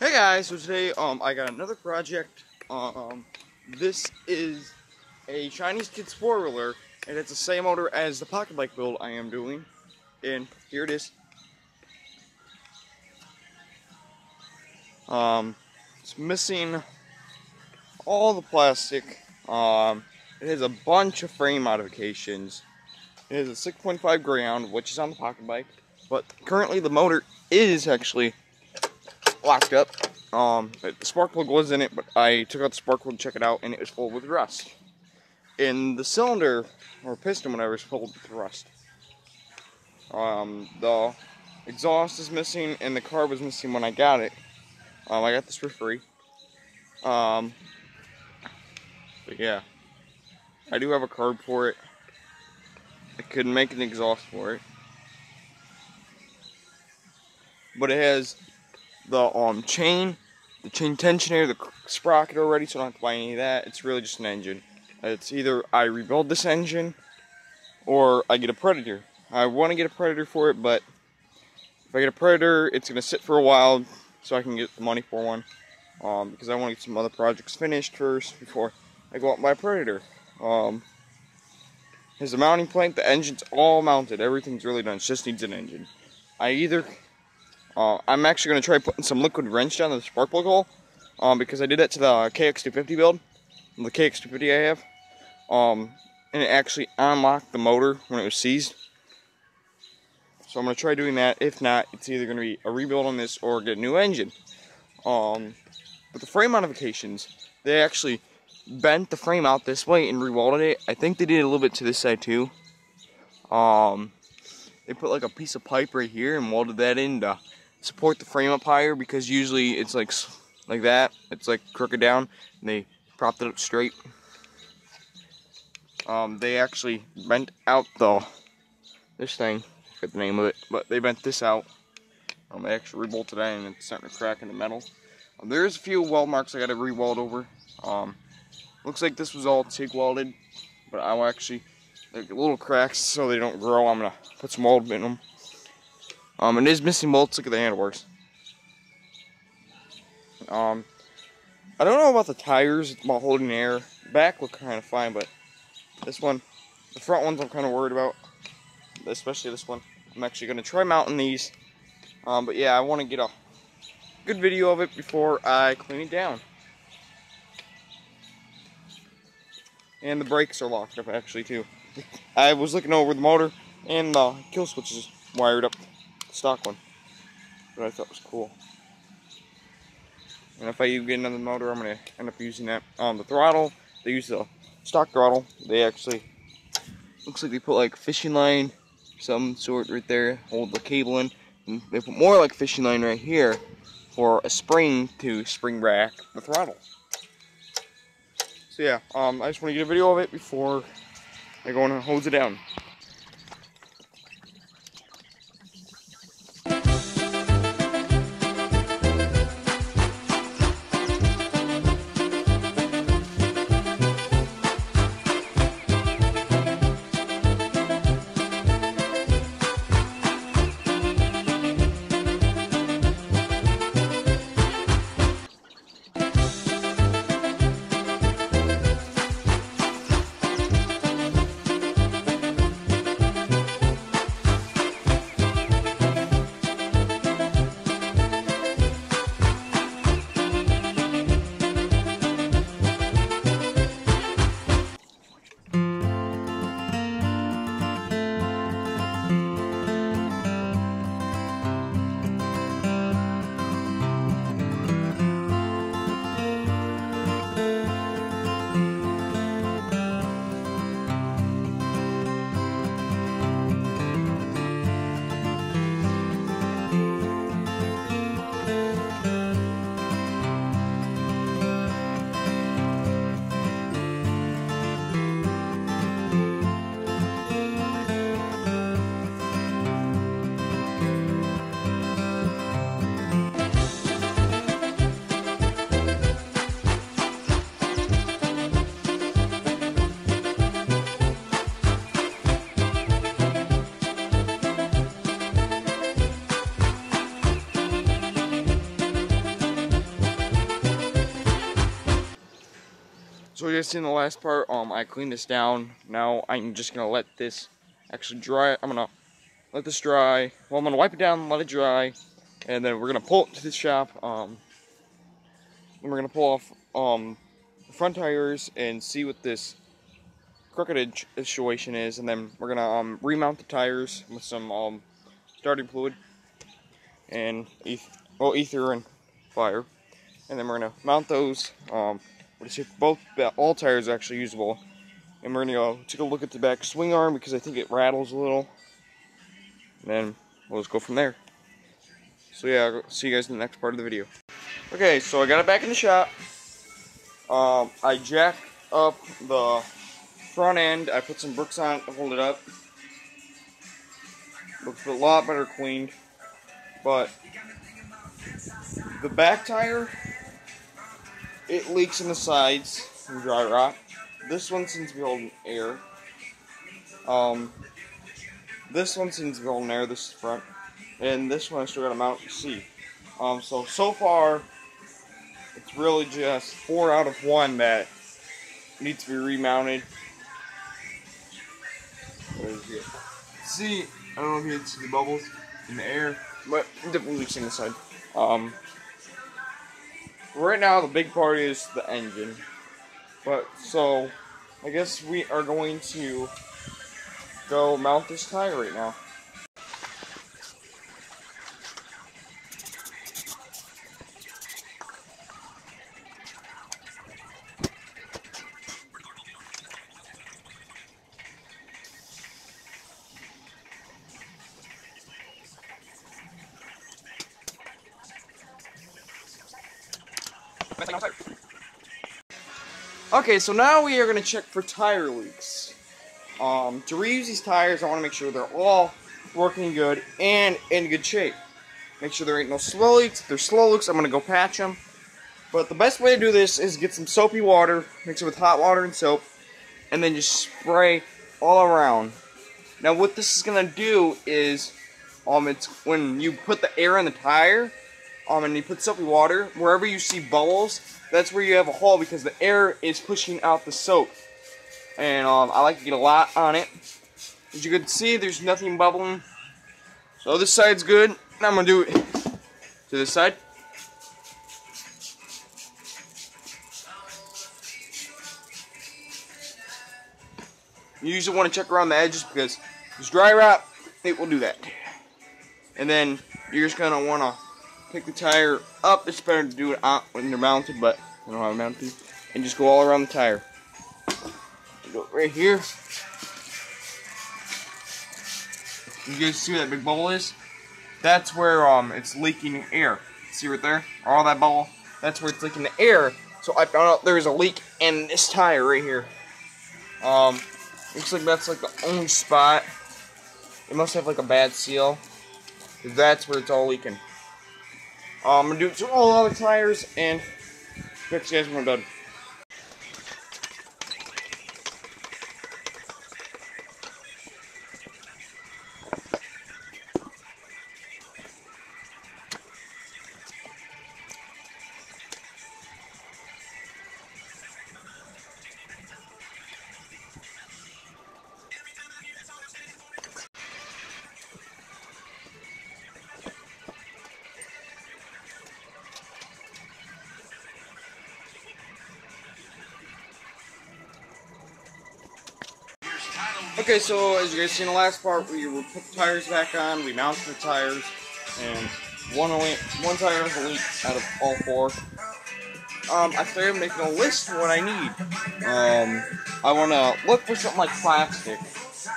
Hey guys, so today I got another project. This is a Chinese Kids 4-wheeler, and it's the same motor as the pocket bike build I am doing. And here it is. It's missing all the plastic. It has a bunch of frame modifications. It has a 6.5 ground, which is on the pocket bike, but currently the motor is actually locked up. The spark plug was in it, but I took out the spark plug to check it out, and it was full with rust. And the cylinder, or piston, whatever, is full with rust. The exhaust is missing, and the carb was missing when I got it. I got this for free. But yeah, I do have a carb for it. I couldn't make an exhaust for it, but it has the chain tensioner, the sprocket already, so I don't have to buy any of that. It's really just an engine. It's either I rebuild this engine or I get a Predator. I want to get a Predator for it, but if I get a Predator, it's going to sit for a while so I can get the money for one, because I want to get some other projects finished first before I go out and buy a Predator. Here's the mounting plank. The engine's all mounted. Everything's really done. It just needs an engine. I'm actually going to try putting some liquid wrench down the spark plug hole, because I did that to the KX250 build, the KX250 I have, and it actually unlocked the motor when it was seized. So I'm going to try doing that. If not, it's either going to be a rebuild on this or get a new engine. But the frame modifications, they actually bent the frame out this way and re-welded it. I think they did a little bit to this side too. They put like a piece of pipe right here and welded that in to support the frame up higher, because usually it's like that. It's like crooked down, and they propped it up straight. They actually bent out this thing, I forget the name of it, but they bent this out. They actually rebolted that, and it's starting to crack in the metal. There's a few weld marks I got to re-weld over. Looks like this was all TIG welded, but I'll actually, like, little cracks so they don't grow, I'm gonna put some weld in them. It is missing bolts. Look at the handlebars. I don't know about the tires, about holding air. Back look kind of fine, but this one, the front ones I'm kind of worried about, especially this one. I'm actually going to try mounting these, but yeah, I want to get a good video of it before I clean it down. And the brakes are locked up actually too. I was looking over the motor, and the kill switch is wired up, the stock one, but I thought was cool. And if I get another motor, I'm going to end up using that. The throttle, they use the stock throttle. They actually, looks like they put like fishing line, some sort right there, hold the cable in. And they put more like fishing line right here for a spring to spring back the throttle. So yeah, I just want to get a video of it before I go and hose it down. So you guys seen the last part, I cleaned this down. Now I'm just gonna let this actually dry. I'm gonna let this dry. Well, I'm gonna wipe it down, let it dry, and then we're gonna pull it to the shop. And we're gonna pull off the front tires and see what this crooked situation is, and then we're gonna remount the tires with some starting fluid and ether and fire, and then we're gonna mount those. All tires are actually usable, and we're gonna go take a look at the back swing arm because I think it rattles a little, and then we'll just go from there. So yeah, I'll see you guys in the next part of the video. Okay, so I got it back in the shop. I jacked up the front end. I put some bricks on it to hold it up. Looks a lot better cleaned, but the back tire, it leaks in the sides from dry rot. This one seems to be holding air. This one seems to be holding air. This is the front, and this one I still got to mount to see. So far, it's really just 4 out of 1 that needs to be remounted. See, I don't know if you can see the bubbles in the air, but definitely leaks in the side. Right now, the big part is the engine. So I guess we are going to go mount this tire right now. Okay, so now we are going to check for tire leaks. To reuse these tires, I want to make sure they're all working good and in good shape. Make sure there ain't no slow leaks. If there's slow leaks, I'm going to go patch them. But the best way to do this is get some soapy water, mix it with hot water and soap, and then just spray all around. Now what this is going to do is, it's when you put the air in the tire, and you put soapy water, wherever you see bubbles, that's where you have a hole because the air is pushing out the soap. And I like to get a lot on it. As you can see, there's nothing bubbling. So this side's good. Now I'm going to do it to this side. You usually want to check around the edges because this dry rot, it will do that. And then you're just going to want to pick the tire up. It's better to do it when they're mounted, but I don't know how to mount it. And just go all around the tire. Go right here. You guys see where that big bubble is? That's where it's leaking air. See right there? All that bubble? That's where it's leaking the air. So I found out there's a leak in this tire right here. Looks like that's like the only spot. It must have like a bad seal. That's where it's all leaking. I'm gonna do it to all the other tires and catch you guys when I'm done. Okay, so as you guys see in the last part, we put the tires back on, we mounted the tires, and one tire has a leak out of all 4. I started making a list of what I need. I want to look for something like plastic.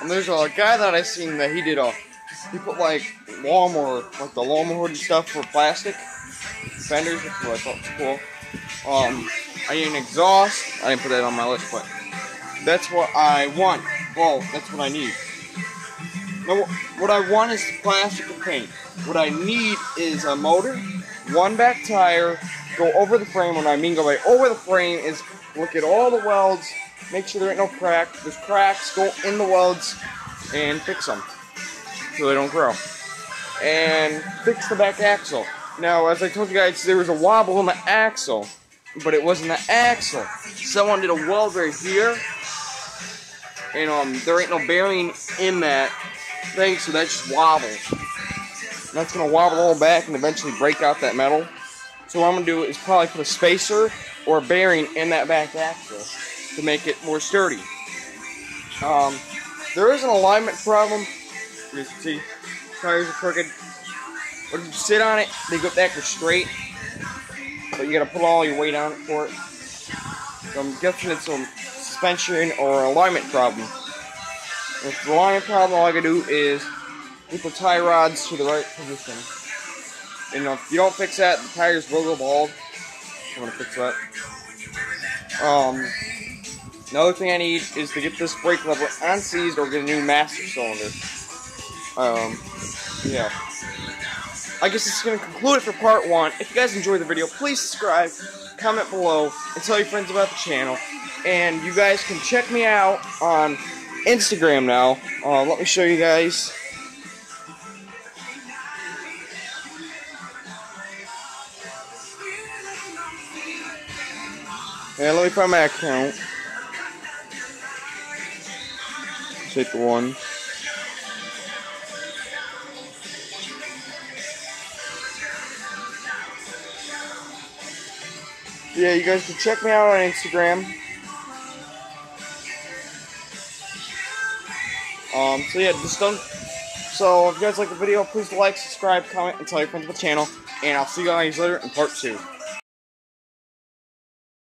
And there's a guy that I seen that he put like lawnmower, like the lawnmower and stuff for plastic fenders, which is what I thought was cool. I need an exhaust. I didn't put that on my list, but that's what I want. Well, that's what I need. Now, what I want is plastic and paint. What I need is a motor, 1 back tire, go over the frame. What I mean go over the frame is look at all the welds, make sure there ain't no cracks. If there's cracks, go in the welds and fix them so they don't grow. And fix the back axle. Now, as I told you guys, there was a wobble in the axle. but it wasn't the axle. Someone did a weld right here, and there ain't no bearing in that thing, so that just wobbles. And that's gonna wobble all back and eventually break out that metal. So what I'm gonna do is probably put a spacer or a bearing in that back axle to make it more sturdy. There is an alignment problem. You can see, tires are crooked. When you sit on it, they go back straight, but you gotta put all your weight on it for it. So I'm guessing it's a suspension or alignment problem. And if it's an alignment problem, all I gotta do is put the tie rods to the right position. And if you don't fix that, the tires will go bald. I'm gonna fix that. Another thing I need is to get this brake lever unseized or get a new master cylinder. Yeah. I guess this is going to conclude it for part 1. If you guys enjoyed the video, please subscribe, comment below, and tell your friends about the channel. And you guys can check me out on Instagram now. Let me show you guys. Yeah, let me find my account. Take the one. Yeah, you guys can check me out on Instagram. So yeah, just don't. So if you guys like the video, please like, subscribe, comment, and tell your friends about the channel. And I'll see you guys later in part 2.